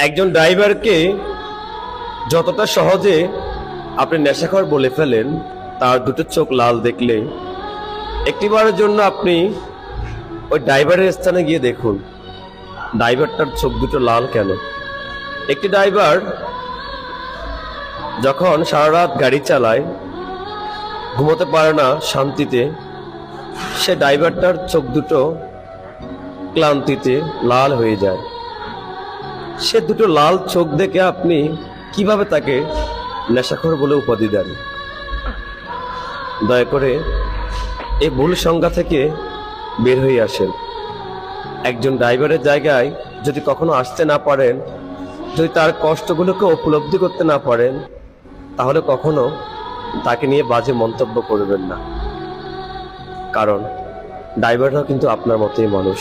একজন ড্রাইভারকে যতটা সহজে আপনি নেশাখোর বলে ফেলেন, তার দুটো চোখ লাল দেখলে একটিবারের জন্য আপনি ওই ড্রাইভারের স্থানে গিয়ে দেখুন ড্রাইভারটার চোখ দুটো লাল কেন। একটি ড্রাইভার যখন সারা রাত গাড়ি চালায়, ঘুমোতে পারে না শান্তিতে, সে ড্রাইভারটার চোখ দুটো ক্লান্তিতে লাল হয়ে যায়। সে দুটো লাল চোখ দেখে আপনি কিভাবে তাকে নেশাখোর বলে উপাধি দেন? দয়া করে এই ভুল সংজ্ঞা থেকে বের হয়ে আসেন। একজন ড্রাইভারের জায়গায় যদি কখনো আসতে না পারেন, যদি তার কষ্টগুলোকে উপলব্ধি করতে না পারেন, তাহলে কখনো তাকে নিয়ে বাজে মন্তব্য করবেন না। কারণ ড্রাইভাররাও কিন্তু আপনার মতোই মানুষ।